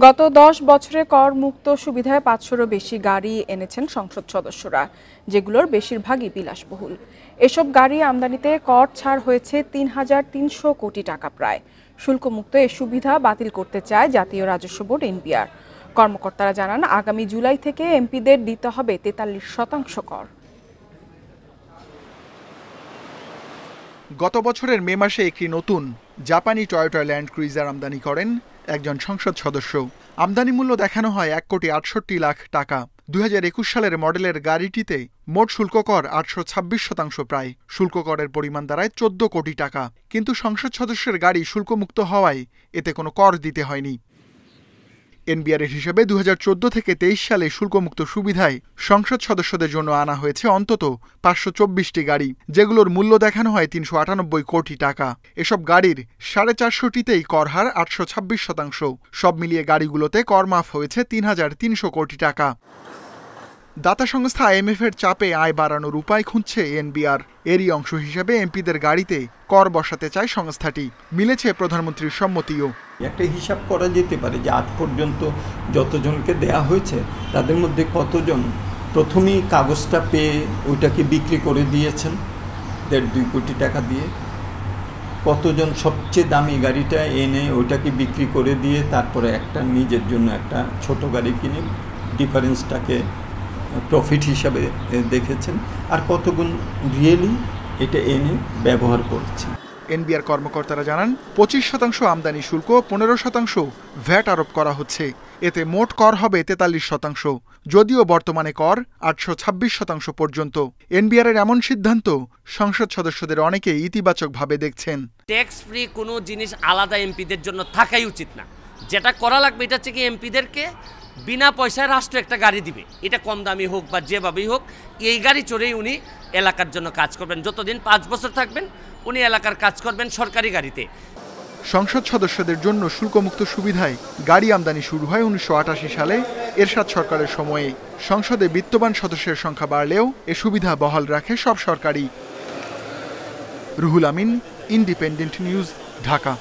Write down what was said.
গত 10 বছরে কর মুক্ত সুবিধায় 500-রও বেশি গাড়ি এনেছেন সংসদ সদস্যরা, যেগুলোর বেশিরভাগই বিলাসবহুল। এসব গাড়ি আমদানিতে কর ছাড় হয়েছে 3,300 কোটি টাকা প্রায়। শুল্কমুক্ত এ সুবিধা বাতিল করতে চায় জাতীয় রাজস্ব বোর্ড এনবিআর। কর্মকর্তারা জানান, আগামী জুলাই থেকে এমপিদের দিতে হবে 43% কর। গত বছরের মে মাসে একটি নতুন জাপানি টয়োটা ল্যান্ড ক্রুইজার আমদানি করেন একজন সংসদ সদস্য। আমদানি মূল্য দেখানো হয় 1,68,00,000 টাকা। 2021 সালের মডেলের গাড়িটিতে মোট শুল্ক কর 826% প্রায়। শুল্ক করের পরিমাণ দাঁড়ায় 14 কোটি টাকা। কিন্তু সংসদ সদস্যের গাড়ি শুল্কমুক্ত হওয়ায় এতে কোনো কর দিতে হয়নি। এনবিআরের হিসাবে 2014 থেকে 23 সালে শুল্কমুক্ত সুবিধায় সংসদ সদস্যদের জন্য আনা হয়েছে অন্তত 524টি গাড়ি, যেগুলোর মূল্য দেখানো হয় 398 কোটি টাকা। এসব গাড়ির 450টিতেই কর হার 826%। সব মিলিয়ে গাড়িগুলোতে কর মাফ হয়েছে 3,300 কোটি টাকা। দাতা সংস্থা আইএমএফ এর চাপে আয় বাড়ানোর উপায় খুঁজছে এনবিআর। এরই অংশ হিসেবে এমপিদের গাড়িতে কর বসাতে চায় সংস্থাটি। মিলেছে প্রধানমন্ত্রীর সম্মতিও। একটা হিসাব করা যেতে পারে যে আজ পর্যন্ত যতজনকে দেয়া হয়েছে তাদের মধ্যে কতজন প্রথমেই কাগজটা পেয়ে ওইটাকে বিক্রি করে দিয়েছেন 1.5-2 কোটি টাকা দিয়ে, কতজন সবচেয়ে দামি গাড়িটা এনে ওইটাকে বিক্রি করে দিয়ে তারপরে একটা নিজের জন্য একটা ছোট গাড়ি কিনে ডিফারেন্সটাকে প্রফিট হিসাবে দেখেছেন, আর কতগুণ রিয়েলি এটা এনে ব্যবহার করছে। এনবিআর কর্মকর্তারা জানান, 25% আমদানি শুল্ক, 15% ভ্যাট আরোপ করা হচ্ছে। এতে মোট কর হবে 43%, যদিও বর্তমানে কর 826% পর্যন্ত। এনবিআর এর এমন সিদ্ধান্ত সংসদ সদস্যদের অনেকেই ইতিবাচকভাবে দেখছেন। ট্যাক্স ফ্রি কোনো জিনিস আলাদা এমপিদের জন্য থাকাই উচিত না। যেটা করা লাগবে এটা হচ্ছে কি এমপিদেরকে বিনা পয়সায় রাষ্ট্র একটা গাড়ি দিবে, এটা কম দামি হোক বা যেভাবেই হোক, এই গাড়ি চড়েই উনি এলাকার জন্য কাজ করবেন। যতদিন 5 বছর থাকবেন উনি এলাকার কাজ করবেন সরকারি গাড়িতে। সংসদ সদস্যদের জন্য শুল্কমুক্ত সুবিধায় গাড়ি আমদানি শুরু হয় 1988 সালে এরশাদ সরকারের সময়ে। সংসদে বিত্তবান সদস্যের সংখ্যা বাড়লেও এ সুবিধা বহাল রাখে সব সরকারই। Ruhul Amin, independent news, Dhaka.